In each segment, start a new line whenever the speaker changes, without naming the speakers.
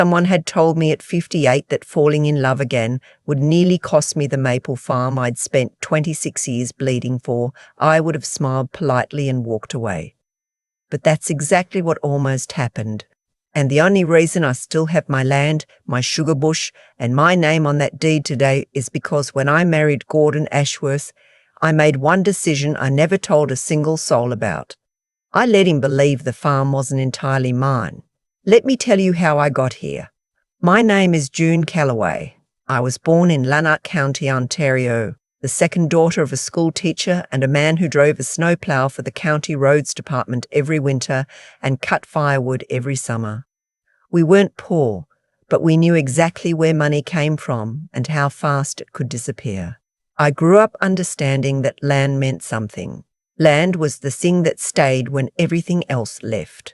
Someone had told me at 58 that falling in love again would nearly cost me the maple farm I'd spent 26 years bleeding for. I would have smiled politely and walked away. But that's exactly what almost happened. And the only reason I still have my land, my sugar bush, and my name on that deed today is because when I married Gordon Ashworth, I made one decision I never told a single soul about. I let him believe the farm wasn't entirely mine. Let me tell you how I got here. My name is June Calloway. I was born in Lanark County, Ontario, the second daughter of a school teacher and a man who drove a snowplow for the county roads department every winter and cut firewood every summer. We weren't poor, but we knew exactly where money came from and how fast it could disappear. I grew up understanding that land meant something. Land was the thing that stayed when everything else left.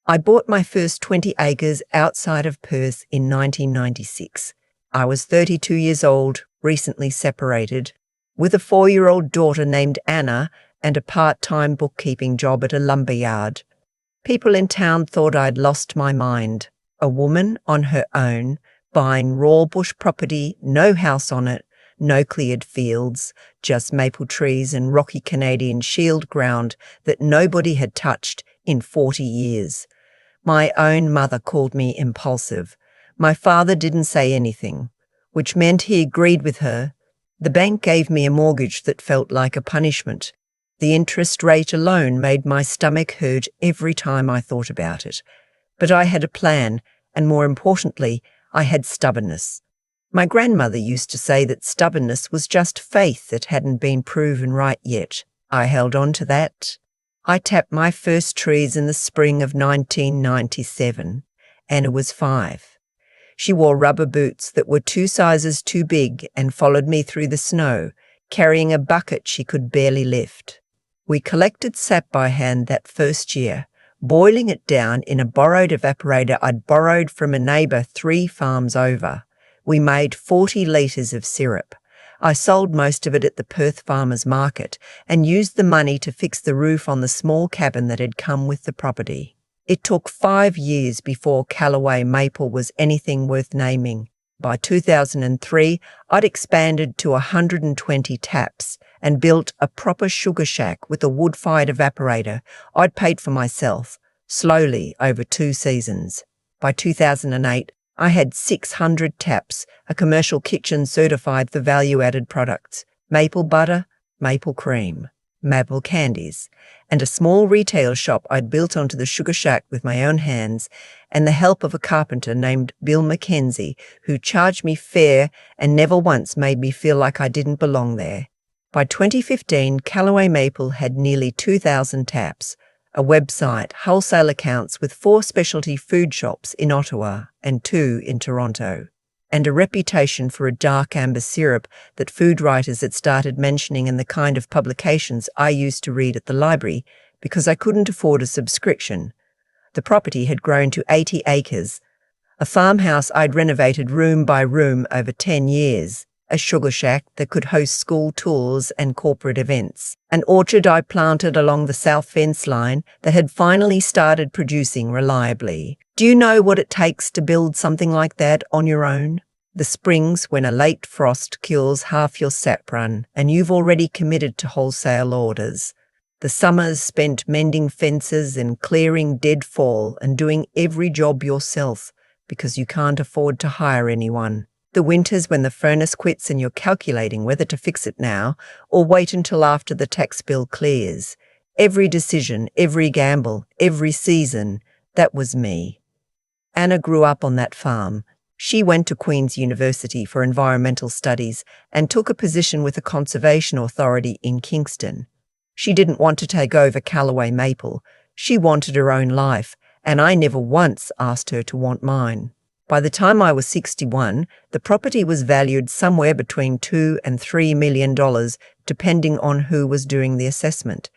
I bought my first 20 acres outside of Perth in 1996. I was 32 years old, recently separated, with a 4-year-old daughter named Anna and a part-time bookkeeping job at a lumber yard. People in town thought I'd lost my mind. A woman on her own, buying raw bush property, no house on it, no cleared fields, just maple trees and rocky Canadian shield ground that nobody had touched in 40 years. My own mother called me impulsive. My father didn't say anything, which meant he agreed with her. The bank gave me a mortgage that felt like a punishment. The interest rate alone made my stomach hurt every time I thought about it. But I had a plan, and more importantly, I had stubbornness. My grandmother used to say that stubbornness was just faith that hadn't been proven right yet. I held on to that. I tapped my first trees in the spring of 1997. Anna was 5. She wore rubber boots that were 2 sizes too big and followed me through the snow, carrying a bucket she could barely lift. We collected sap by hand that first year, boiling it down in a borrowed evaporator I'd borrowed from a neighbour 3 farms over. We made 40 litres of syrup. I sold most of it at the Perth Farmers Market and used the money to fix the roof on the small cabin that had come with the property. It took 5 years before Calloway Maple was anything worth naming. By 2003, I'd expanded to 120 taps and built a proper sugar shack with a wood-fired evaporator I'd paid for myself, slowly over 2 seasons. By 2008, I had 600 taps, a commercial kitchen certified for value-added products, maple butter, maple cream, maple candies, and a small retail shop I'd built onto the sugar shack with my own hands and the help of a carpenter named Bill Mackenzie, who charged me fair and never once made me feel like I didn't belong there. By 2015, Calloway Maple had nearly 2,000 taps, a website, wholesale accounts with 4 specialty food shops in Ottawa and 2 in Toronto, and a reputation for a dark amber syrup that food writers had started mentioning in the kind of publications I used to read at the library because I couldn't afford a subscription. The property had grown to 80 acres, a farmhouse I'd renovated room by room over 10 years, a sugar shack that could host school tours and corporate events, an orchard I planted along the south fence line that had finally started producing reliably. Do you know what it takes to build something like that on your own? The springs when a late frost kills half your sap run and you've already committed to wholesale orders. The summers spent mending fences and clearing dead fall and doing every job yourself because you can't afford to hire anyone. The winters when the furnace quits and you're calculating whether to fix it now or wait until after the tax bill clears. Every decision, every gamble, every season, that was me. Anna grew up on that farm. She went to Queen's University for environmental studies and took a position with a conservation authority in Kingston. She didn't want to take over Calloway Maple. She wanted her own life, and I never once asked her to want mine. By the time I was 61, the property was valued somewhere between $2 and $3 million, depending on who was doing the assessment.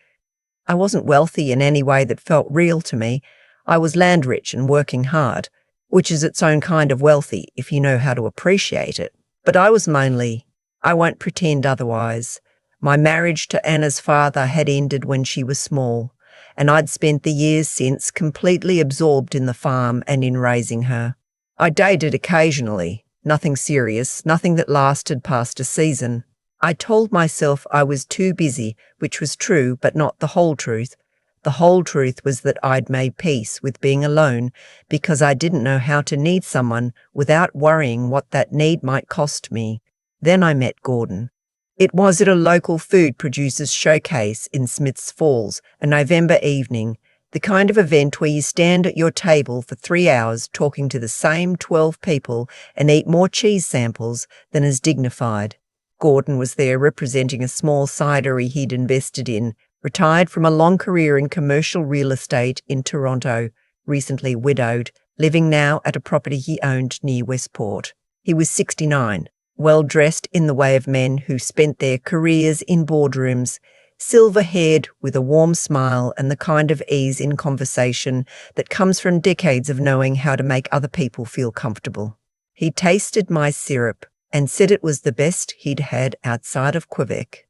I wasn't wealthy in any way that felt real to me. I was land-rich and working hard, which is its own kind of wealthy if you know how to appreciate it. But I was lonely. I won't pretend otherwise. My marriage to Anna's father had ended when she was small, and I'd spent the years since completely absorbed in the farm and in raising her. I dated occasionally, nothing serious, nothing that lasted past a season. I told myself I was too busy, which was true, but not the whole truth. The whole truth was that I'd made peace with being alone because I didn't know how to need someone without worrying what that need might cost me. Then I met Gordon. It was at a local food producers showcase in Smiths Falls, a November evening, the kind of event where you stand at your table for 3 hours talking to the same 12 people and eat more cheese samples than is dignified. Gordon was there representing a small cidery he'd invested in, retired from a long career in commercial real estate in Toronto, recently widowed, living now at a property he owned near Westport. He was 69, well-dressed in the way of men who spent their careers in boardrooms, silver-haired with a warm smile and the kind of ease in conversation that comes from decades of knowing how to make other people feel comfortable. He tasted my syrup and said it was the best he'd had outside of Quebec.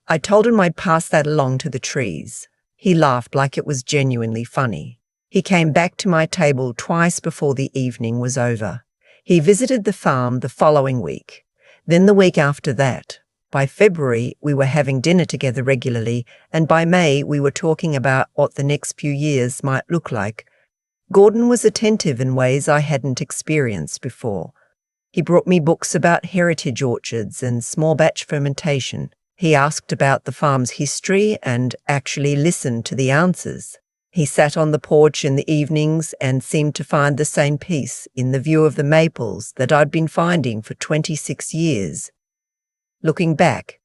I told him I'd pass that along to the trees. He laughed like it was genuinely funny. He came back to my table twice before the evening was over. He visited the farm the following week, then the week after that. By February, we were having dinner together regularly, and by May, we were talking about what the next few years might look like. Gordon was attentive in ways I hadn't experienced before. He brought me books about heritage orchards and small batch fermentation. He asked about the farm's history and actually listened to the answers. He sat on the porch in the evenings and seemed to find the same peace in the view of the maples that I'd been finding for 26 years. Looking back,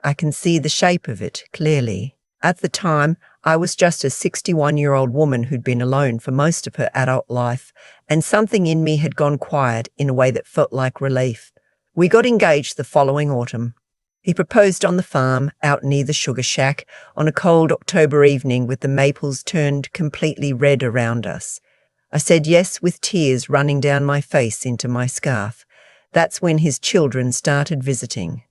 I can see the shape of it clearly. At the time, I was just a 61-year-old woman who'd been alone for most of her adult life, and something in me had gone quiet in a way that felt like relief. We got engaged the following autumn. He proposed on the farm, out near the sugar shack, on a cold October evening with the maples turned completely red around us. I said yes with tears running down my face into my scarf. That's when his children started visiting.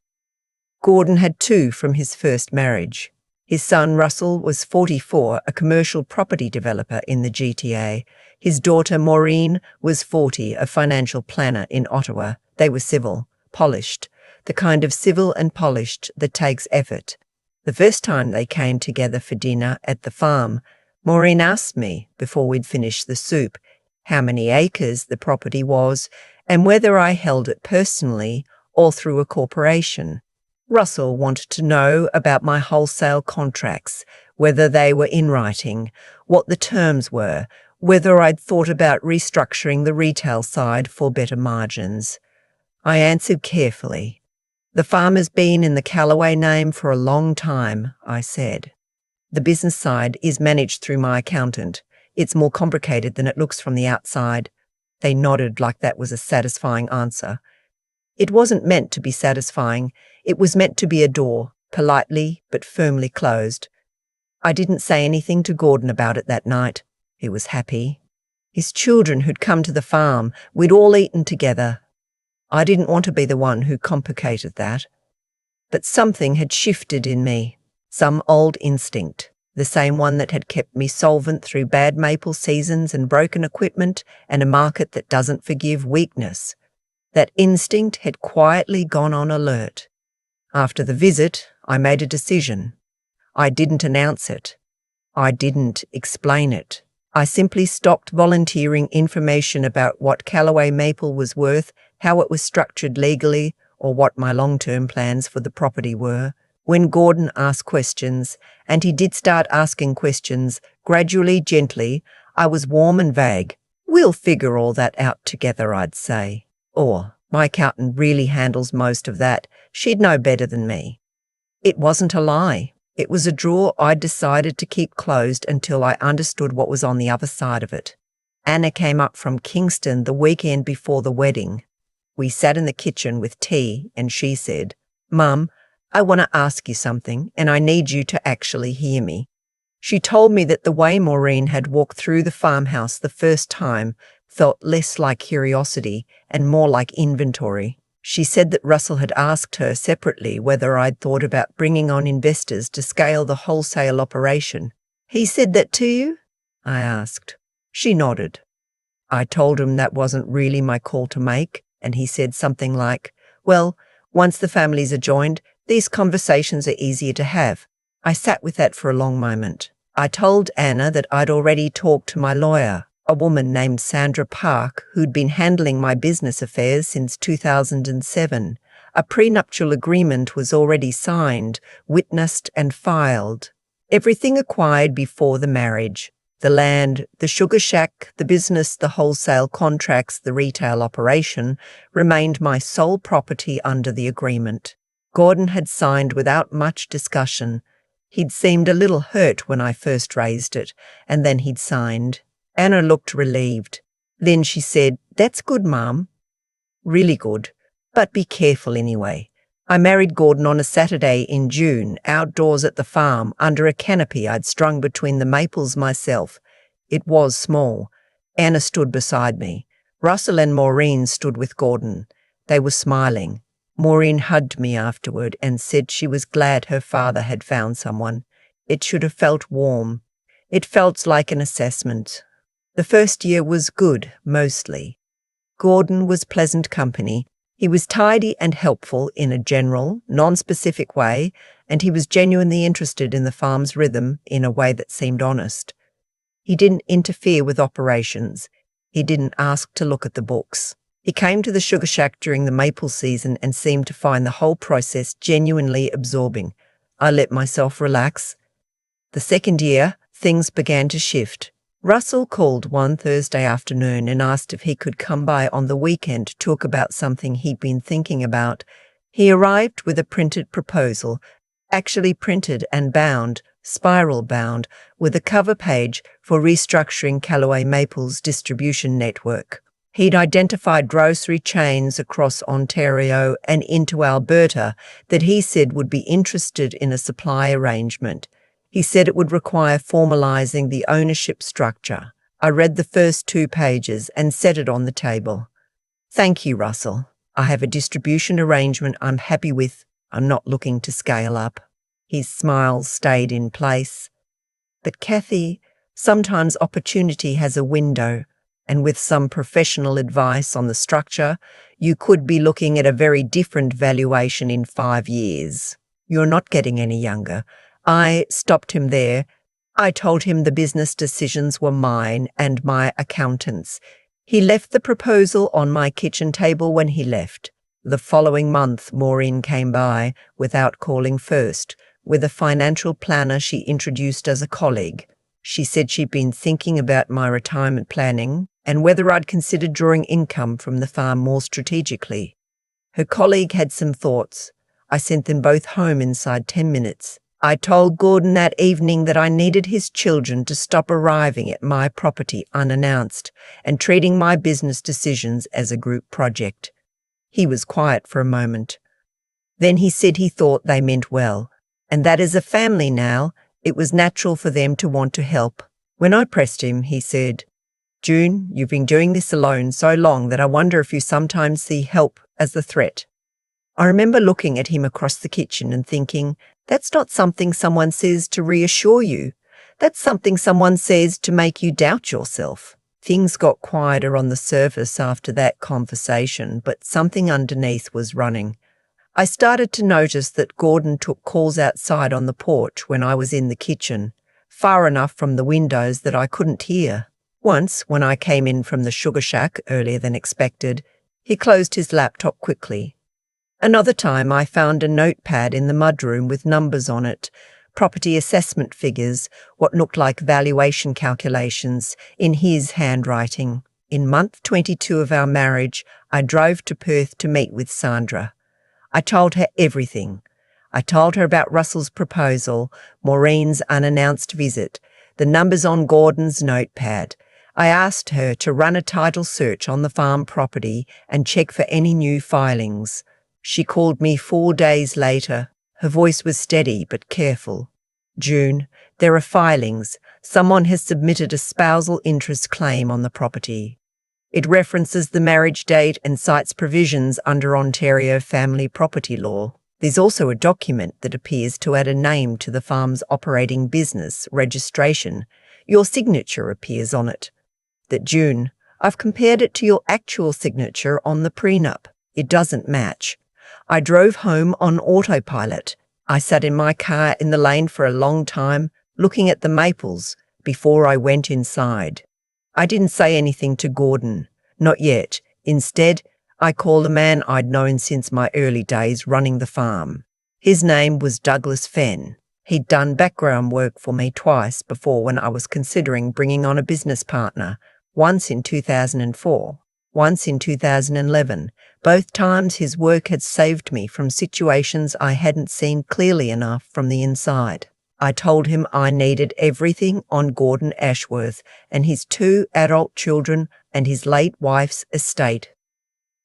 Gordon had 2 from his first marriage. His son Russell was 44, a commercial property developer in the GTA. His daughter Maureen was 40, a financial planner in Ottawa. They were civil, polished, the kind of civil and polished that takes effort. The first time they came together for dinner at the farm, Maureen asked me, before we'd finished the soup, how many acres the property was and whether I held it personally or through a corporation. Russell wanted to know about my wholesale contracts, whether they were in writing, what the terms were, whether I'd thought about restructuring the retail side for better margins. I answered carefully. The farm has been in the Calloway name for a long time, I said. The business side is managed through my accountant. It's more complicated than it looks from the outside. They nodded like that was a satisfying answer. It wasn't meant to be satisfying. It was meant to be a door, politely but firmly closed. I didn't say anything to Gordon about it that night. He was happy. His children who'd come to the farm, we'd all eaten together. I didn't want to be the one who complicated that. But something had shifted in me, some old instinct, the same one that had kept me solvent through bad maple seasons and broken equipment and a market that doesn't forgive weakness. That instinct had quietly gone on alert. After the visit, I made a decision. I didn't announce it. I didn't explain it. I simply stopped volunteering information about what Calloway Maple was worth, how it was structured legally, or what my long-term plans for the property were. When Gordon asked questions, and he did start asking questions, gradually, gently, I was warm and vague. We'll figure all that out together, I'd say. Or, my accountant really handles most of that. She'd know better than me. It wasn't a lie. It was a drawer I'd decided to keep closed until I understood what was on the other side of it. Anna came up from Kingston the weekend before the wedding. We sat in the kitchen with tea, and she said, "Mum, I want to ask you something, and I need you to actually hear me." She told me that the way Maureen had walked through the farmhouse the first time felt less like curiosity and more like inventory. She said that Russell had asked her separately whether I'd thought about bringing on investors to scale the wholesale operation. "He said that to you?" I asked. She nodded. I told him that wasn't really my call to make, and he said something like, "Well, once the families are joined, these conversations are easier to have." I sat with that for a long moment. I told Anna that I'd already talked to my lawyer, a woman named Sandra Park, who'd been handling my business affairs since 2007. A prenuptial agreement was already signed, witnessed and filed. Everything acquired before the marriage. The land, the sugar shack, the business, the wholesale contracts, the retail operation, remained my sole property under the agreement. Gordon had signed without much discussion. He'd seemed a little hurt when I first raised it, and then he'd signed. Anna looked relieved. Then she said, "That's good, Mum." Really good. But be careful anyway. I married Gordon on a Saturday in June, outdoors at the farm, under a canopy I'd strung between the maples myself. It was small. Anna stood beside me. Russell and Maureen stood with Gordon. They were smiling. Maureen hugged me afterward and said she was glad her father had found someone. It should have felt warm. It felt like an assessment. The first year was good, mostly. Gordon was pleasant company. He was tidy and helpful in a general, non-specific way, and he was genuinely interested in the farm's rhythm in a way that seemed honest. He didn't interfere with operations. He didn't ask to look at the books. He came to the sugar shack during the maple season and seemed to find the whole process genuinely absorbing. I let myself relax. The second year, things began to shift. Russell called one Thursday afternoon and asked if he could come by on the weekend to talk about something he'd been thinking about. He arrived with a printed proposal, actually printed and bound, spiral bound, with a cover page for restructuring Calloway Maple's distribution network. He'd identified grocery chains across Ontario and into Alberta that he said would be interested in a supply arrangement. He said it would require formalising the ownership structure. I read the first 2 pages and set it on the table. "Thank you, Russell. I have a distribution arrangement I'm happy with. I'm not looking to scale up." His smile stayed in place. "But Kathy, sometimes opportunity has a window, and with some professional advice on the structure, you could be looking at a very different valuation in 5 years. You're not getting any younger." I stopped him there. I told him the business decisions were mine and my accountant's. He left the proposal on my kitchen table when he left. The following month, Maureen came by, without calling first, with a financial planner she introduced as a colleague. She said she'd been thinking about my retirement planning and whether I'd considered drawing income from the farm more strategically. Her colleague had some thoughts. I sent them both home inside 10 minutes. I told Gordon that evening that I needed his children to stop arriving at my property unannounced and treating my business decisions as a group project. He was quiet for a moment. Then he said he thought they meant well, and that as a family now, it was natural for them to want to help. When I pressed him, he said, "June, you've been doing this alone so long that I wonder if you sometimes see help as the threat." I remember looking at him across the kitchen and thinking, that's not something someone says to reassure you. That's something someone says to make you doubt yourself. Things got quieter on the surface after that conversation, but something underneath was running. I started to notice that Gordon took calls outside on the porch when I was in the kitchen, far enough from the windows that I couldn't hear. Once, when I came in from the sugar shack earlier than expected, he closed his laptop quickly. Another time I found a notepad in the mudroom with numbers on it, property assessment figures, what looked like valuation calculations, in his handwriting. In month 22 of our marriage, I drove to Perth to meet with Sandra. I told her everything. I told her about Russell's proposal, Maureen's unannounced visit, the numbers on Gordon's notepad. I asked her to run a title search on the farm property and check for any new filings. She called me 4 days later. Her voice was steady but careful. "June, there are filings. Someone has submitted a spousal interest claim on the property. It references the marriage date and cites provisions under Ontario family property law. There's also a document that appears to add a name to the farm's operating business registration. Your signature appears on it." That June, I've compared it to your actual signature on the prenup. It doesn't match. I drove home on autopilot. I sat in my car in the lane for a long time, looking at the maples, before I went inside. I didn't say anything to Gordon. Not yet. Instead, I called a man I'd known since my early days running the farm. His name was Douglas Fenn. He'd done background work for me twice before when I was considering bringing on a business partner, once in 2004, once in 2011. Both times his work had saved me from situations I hadn't seen clearly enough from the inside. I told him I needed everything on Gordon Ashworth and his 2 adult children and his late wife's estate.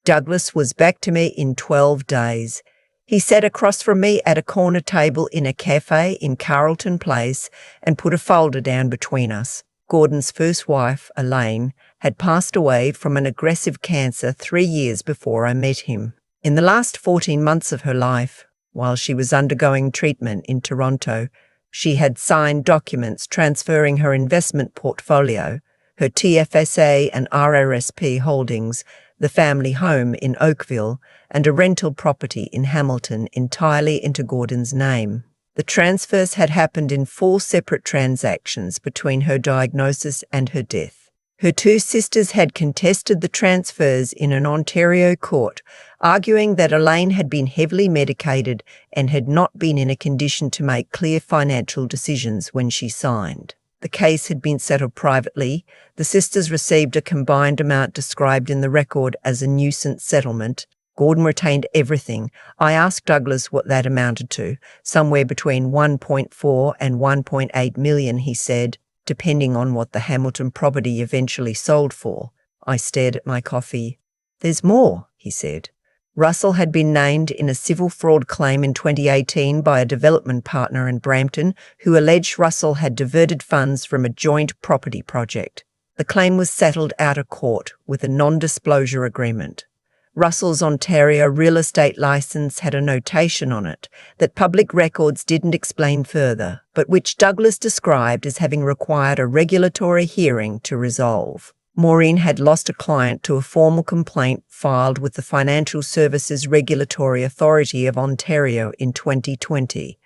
Douglas was back to me in 12 days. He sat across from me at a corner table in a cafe in Carlton Place and put a folder down between us. Gordon's first wife, Elaine, had passed away from an aggressive cancer 3 years before I met him. In the last 14 months of her life, while she was undergoing treatment in Toronto, she had signed documents transferring her investment portfolio, her TFSA and RRSP holdings, the family home in Oakville, and a rental property in Hamilton entirely into Gordon's name. The transfers had happened in 4 separate transactions between her diagnosis and her death. Her 2 sisters had contested the transfers in an Ontario court, arguing that Elaine had been heavily medicated and had not been in a condition to make clear financial decisions when she signed. The case had been settled privately. The sisters received a combined amount described in the record as a nuisance settlement. Gordon retained everything. I asked Douglas what that amounted to. Somewhere between 1.4 and 1.8 million, he said, depending on what the Hamilton property eventually sold for. I stared at my coffee. There's more, he said. Russell had been named in a civil fraud claim in 2018 by a development partner in Brampton who alleged Russell had diverted funds from a joint property project. The claim was settled out of court with a non-disclosure agreement. Russell's Ontario real estate licence had a notation on it that public records didn't explain further, but which Douglas described as having required a regulatory hearing to resolve. Maureen had lost a client to a formal complaint filed with the Financial Services Regulatory Authority of Ontario in 2020.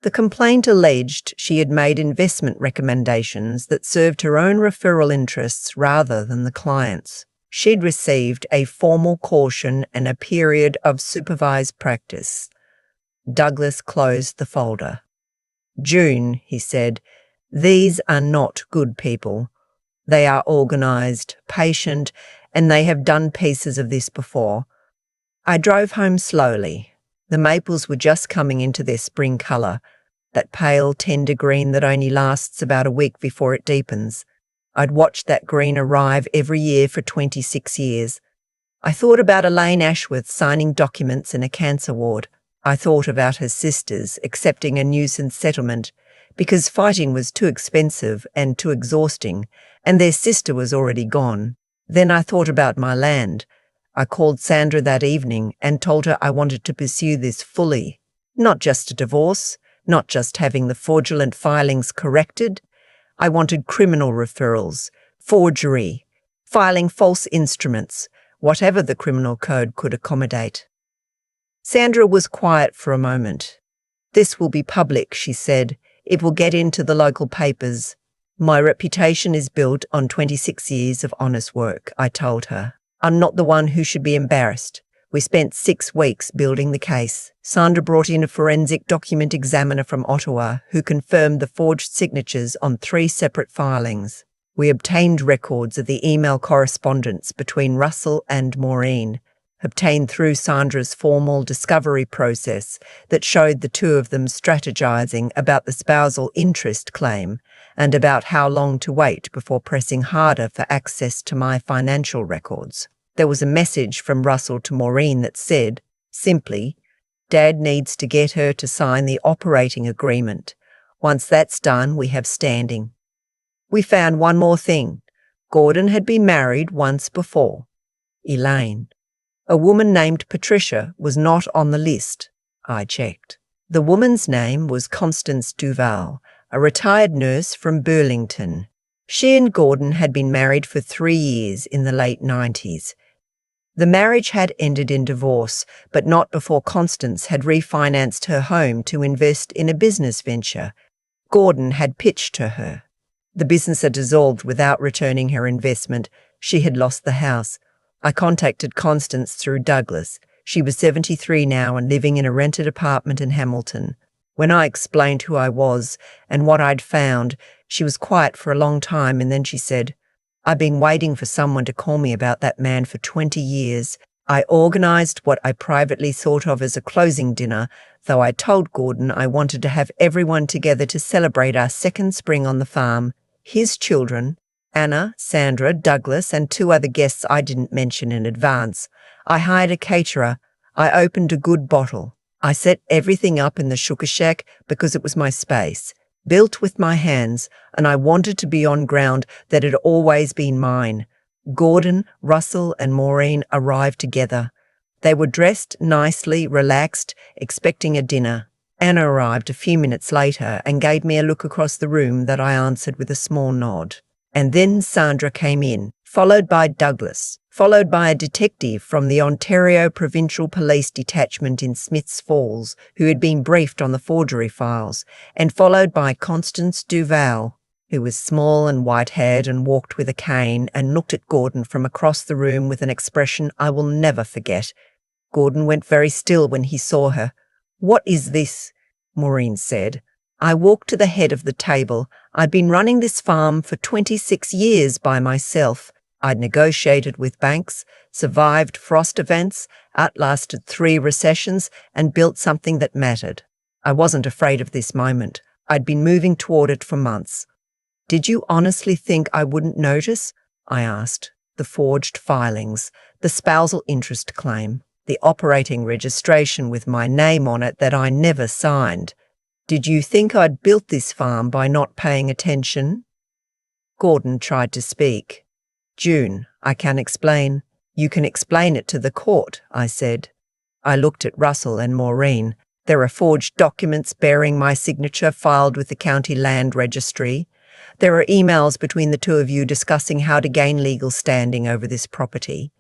The complaint alleged she had made investment recommendations that served her own referral interests rather than the client's. She'd received a formal caution and a period of supervised practice. Douglas closed the folder. June, he said, these are not good people. They are organised, patient, and they have done pieces of this before. I drove home slowly. The maples were just coming into their spring colour, that pale, tender green that only lasts about a week before it deepens. I'd watched that green arrive every year for 26 years. I thought about Elaine Ashworth signing documents in a cancer ward. I thought about her sisters accepting a nuisance settlement because fighting was too expensive and too exhausting, and their sister was already gone. Then I thought about my land. I called Sandra that evening and told her I wanted to pursue this fully. Not just a divorce, not just having the fraudulent filings corrected. I wanted criminal referrals, forgery, filing false instruments, whatever the criminal code could accommodate. Sandra was quiet for a moment. This will be public, she said. It will get into the local papers. My reputation is built on 26 years of honest work, I told her. I'm not the one who should be embarrassed. We spent 6 weeks building the case. Sandra brought in a forensic document examiner from Ottawa who confirmed the forged signatures on 3 separate filings. We obtained records of the email correspondence between Russell and Maureen, obtained through Sandra's formal discovery process that showed the 2 of them strategizing about the spousal interest claim and about how long to wait before pressing harder for access to my financial records. There was a message from Russell to Maureen that said, simply, Dad needs to get her to sign the operating agreement. Once that's done, we have standing. We found one more thing. Gordon had been married once before. Elaine. A woman named Patricia was not on the list. I checked. The woman's name was Constance Duval, a retired nurse from Burlington. She and Gordon had been married for 3 years in the late 90s. The marriage had ended in divorce, but not before Constance had refinanced her home to invest in a business venture Gordon had pitched to her. The business had dissolved without returning her investment. She had lost the house. I contacted Constance through Douglas. She was 73 now and living in a rented apartment in Hamilton. When I explained who I was and what I'd found, she was quiet for a long time and then she said, "I've been waiting for someone to call me about that man for 20 years. I organised what I privately thought of as a closing dinner, though I told Gordon I wanted to have everyone together to celebrate our second spring on the farm. His children, Anna, Sandra, Douglas, and 2 other guests I didn't mention in advance. I hired a caterer. I opened a good bottle. I set everything up in the sugar shack because it was my space, built with my hands, and I wanted to be on ground that had always been mine. Gordon, Russell, and Maureen arrived together. They were dressed nicely, relaxed, expecting a dinner. Anna arrived a few minutes later and gave me a look across the room that I answered with a small nod. And then Sandra came in, followed by Douglas, followed by a detective from the Ontario Provincial Police Detachment in Smiths Falls, who had been briefed on the forgery files, and followed by Constance Duval, who was small and white-haired and walked with a cane and looked at Gordon from across the room with an expression I will never forget. Gordon went very still when he saw her. "What is this?" Maureen said. I walked to the head of the table. I'd been running this farm for 26 years by myself. I'd negotiated with banks, survived frost events, outlasted 3 recessions, and built something that mattered. I wasn't afraid of this moment. I'd been moving toward it for months. "Did you honestly think I wouldn't notice?" I asked. "The forged filings, the spousal interest claim, the operating registration with my name on it that I never signed. Did you think I'd built this farm by not paying attention?" Gordon tried to speak. "June, I can explain. You can explain it to the court," I said. I looked at Russell and Maureen. There are forged documents bearing my signature filed with the county land registry. There are emails between the 2 of you discussing how to gain legal standing over this property.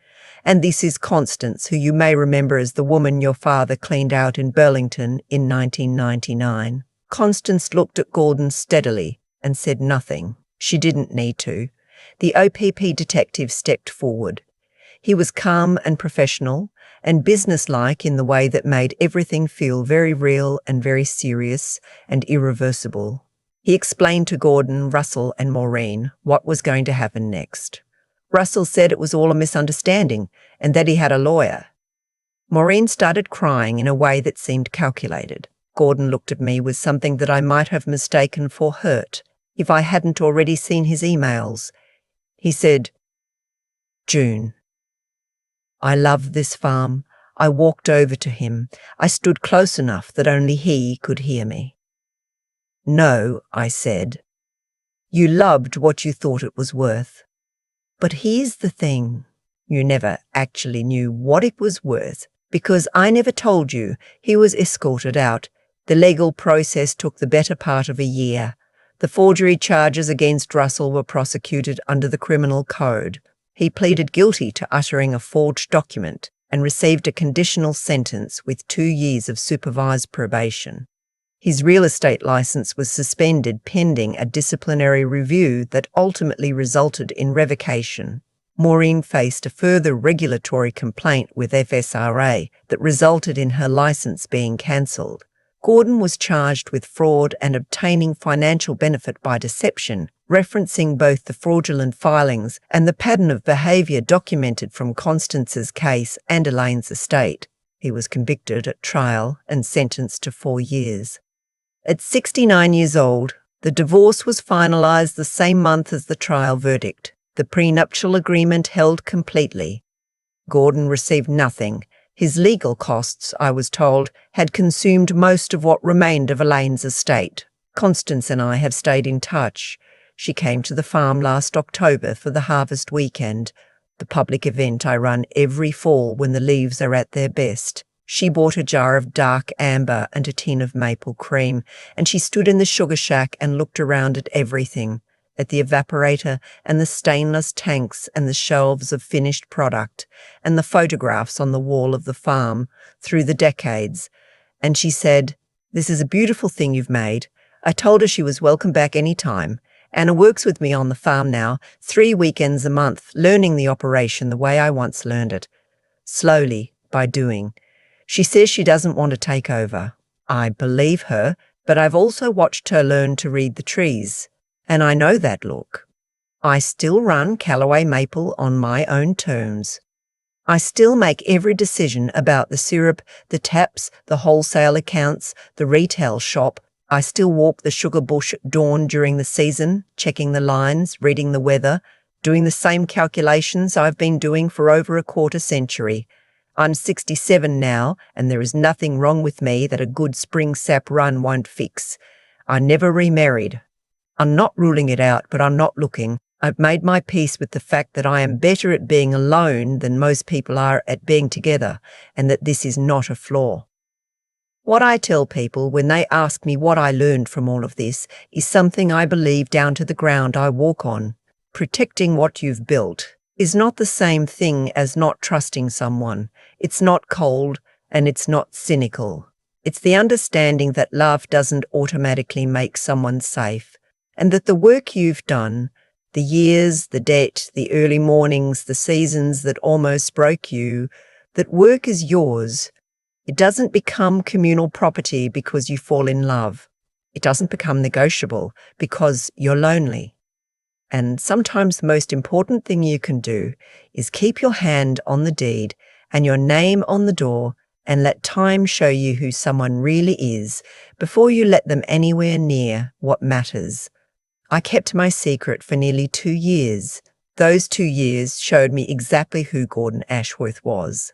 And this is Constance, who you may remember as the woman your father cleaned out in Burlington in 1999. Constance looked at Gordon steadily and said nothing. She didn't need to. The OPP detective stepped forward. He was calm and professional and businesslike in the way that made everything feel very real and very serious and irreversible. He explained to Gordon, Russell, and Maureen what was going to happen next. Russell said it was all a misunderstanding and that he had a lawyer. Maureen started crying in a way that seemed calculated. Gordon looked at me with something that I might have mistaken for hurt if I hadn't already seen his emails. He said, "June, I love this farm." I walked over to him. I stood close enough that only he could hear me. "No," I said. "You loved what you thought it was worth. But here's the thing. You never actually knew what it was worth because I never told you he was escorted out. The legal process took the better part of a year. The forgery charges against Russell were prosecuted under the criminal code. He pleaded guilty to uttering a forged document and received a conditional sentence with 2 years of supervised probation. His real estate license was suspended pending a disciplinary review that ultimately resulted in revocation. Maureen faced a further regulatory complaint with FSRA that resulted in her license being cancelled. Gordon was charged with fraud and obtaining financial benefit by deception, referencing both the fraudulent filings and the pattern of behaviour documented from Constance's case and Elaine's estate. He was convicted at trial and sentenced to 4 years. At 69 years old, the divorce was finalised the same month as the trial verdict. The prenuptial agreement held completely. Gordon received nothing. His legal costs, I was told, had consumed most of what remained of Elaine's estate. Constance and I have stayed in touch. She came to the farm last October for the harvest weekend, the public event I run every fall when the leaves are at their best. She bought a jar of dark amber and a tin of maple cream, and she stood in the sugar shack and looked around at everything. at the evaporator and the stainless tanks and the shelves of finished product and the photographs on the wall of the farm through the decades, and she said, "This is a beautiful thing you've made." I told her she was welcome back any time. Anna works with me on the farm now, 3 weekends a month, learning the operation the way I once learned it. Slowly, by doing. She says she doesn't want to take over. I believe her, but I've also watched her learn to read the trees, and I know that look. I still run Calloway Maple on my own terms. I still make every decision about the syrup, the taps, the wholesale accounts, the retail shop. I still walk the sugar bush at dawn during the season, checking the lines, reading the weather, doing the same calculations I've been doing for over a quarter century. I'm 67 now, and there is nothing wrong with me that a good spring sap run won't fix. I never remarried. I'm not ruling it out, but I'm not looking. I've made my peace with the fact that I am better at being alone than most people are at being together, and that this is not a flaw. What I tell people when they ask me what I learned from all of this is something I believe down to the ground I walk on. Protecting what you've built is not the same thing as not trusting someone. It's not cold and it's not cynical. It's the understanding that love doesn't automatically make someone safe, and that the work you've done, the years, the debt, the early mornings, the seasons that almost broke you, that work is yours. It doesn't become communal property because you fall in love. It doesn't become negotiable because you're lonely. And sometimes the most important thing you can do is keep your hand on the deed and your name on the door and let time show you who someone really is before you let them anywhere near what matters. I kept my secret for nearly 2 years. Those 2 years showed me exactly who Gordon Ashworth was.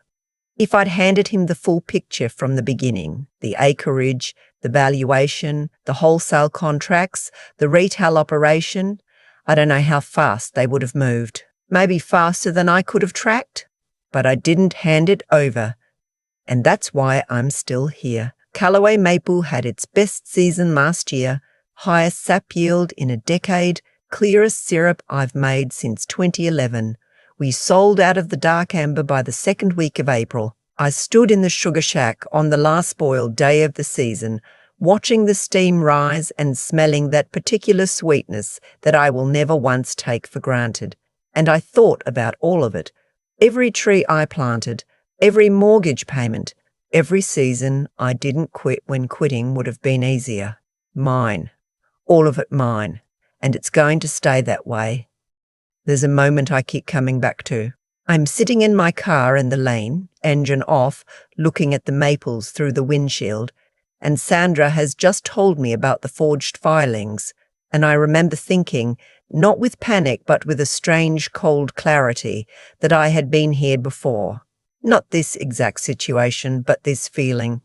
If I'd handed him the full picture from the beginning, the acreage, the valuation, the wholesale contracts, the retail operation, I don't know how fast they would have moved. Maybe faster than I could have tracked, but I didn't hand it over. And that's why I'm still here. Calloway Maple had its best season last year, highest sap yield in a decade, clearest syrup I've made since 2011. We sold out of the dark amber by the 2nd week of April. I stood in the sugar shack on the last boiled day of the season, watching the steam rise and smelling that particular sweetness that I will never once take for granted. And I thought about all of it. Every tree I planted, every mortgage payment, every season I didn't quit when quitting would have been easier. Mine. All of it mine. And it's going to stay that way. There's a moment I keep coming back to. I'm sitting in my car in the lane, engine off, looking at the maples through the windshield, and Sandra has just told me about the forged filings, and I remember thinking, not with panic but with a strange cold clarity, that I had been here before. Not this exact situation, but this feeling.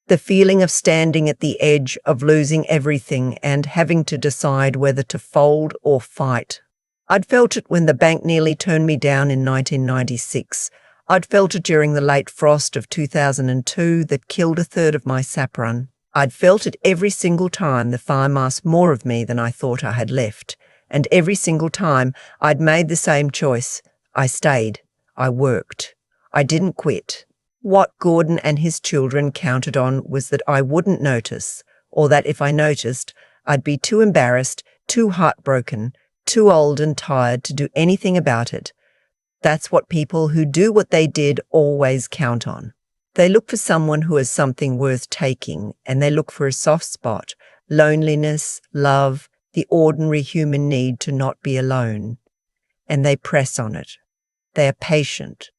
The feeling of standing at the edge of losing everything and having to decide whether to fold or fight. I'd felt it when the bank nearly turned me down in 1996. I'd felt it during the late frost of 2002 that killed a third of my sap run. I'd felt it every single time the farm asked more of me than I thought I had left. And every single time I'd made the same choice. I stayed. I worked. I didn't quit. What Gordon and his children counted on was that I wouldn't notice, or that if I noticed, I'd be too embarrassed, too heartbroken, too old and tired to do anything about it. That's what people who do what they did always count on. They look for someone who has something worth taking, and they look for a soft spot, loneliness, love, the ordinary human need to not be alone. And they press on it. They are patient.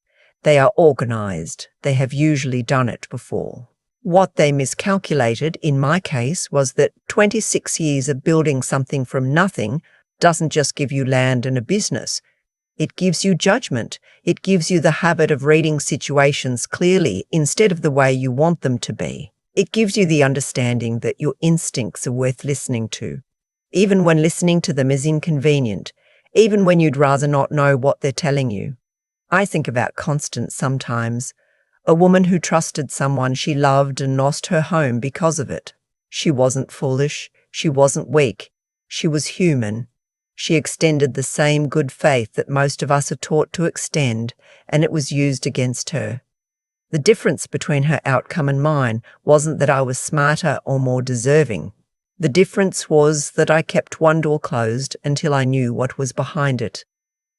They are organized. They have usually done it before. What they miscalculated, in my case, was that 26 years of building something from nothing doesn't just give you land and a business. It gives you judgment. It gives you the habit of reading situations clearly instead of the way you want them to be. It gives you the understanding that your instincts are worth listening to, even when listening to them is inconvenient, even when you'd rather not know what they're telling you. I think about Constance sometimes, a woman who trusted someone she loved and lost her home because of it. She wasn't foolish. She wasn't weak. She was human. She extended the same good faith that most of us are taught to extend, and it was used against her. The difference between her outcome and mine wasn't that I was smarter or more deserving. The difference was that I kept one door closed until I knew what was behind it.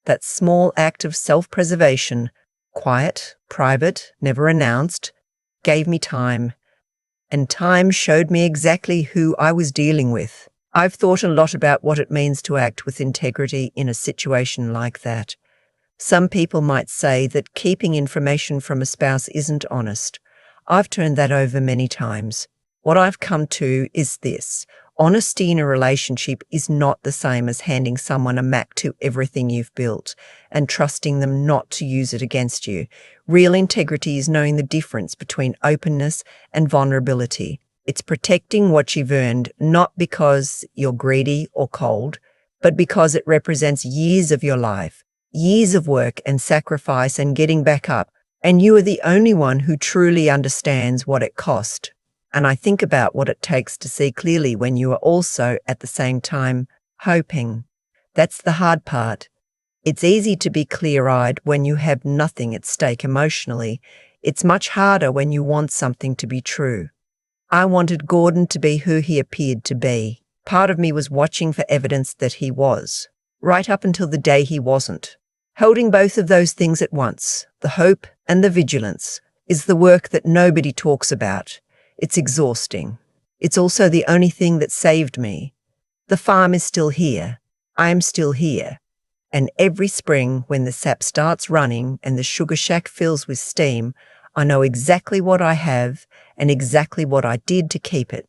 That small act of self-preservation, quiet, private, never announced, gave me time. And time showed me exactly who I was dealing with. I've thought a lot about what it means to act with integrity in a situation like that. Some people might say that keeping information from a spouse isn't honest. I've turned that over many times. What I've come to is this: honesty in a relationship is not the same as handing someone a map to everything you've built and trusting them not to use it against you. Real integrity is knowing the difference between openness and vulnerability. It's protecting what you've earned, not because you're greedy or cold, but because it represents years of your life, years of work and sacrifice and getting back up, and you are the only one who truly understands what it cost. And I think about what it takes to see clearly when you are also, at the same time, hoping. That's the hard part. It's easy to be clear-eyed when you have nothing at stake emotionally. It's much harder when you want something to be true. I wanted Gordon to be who he appeared to be. Part of me was watching for evidence that he was, right up until the day he wasn't. Holding both of those things at once, the hope and the vigilance, is the work that nobody talks about. It's exhausting. It's also the only thing that saved me. The farm is still here. I am still here. And every spring, when the sap starts running and the sugar shack fills with steam, I know exactly what I have and exactly what I did to keep it.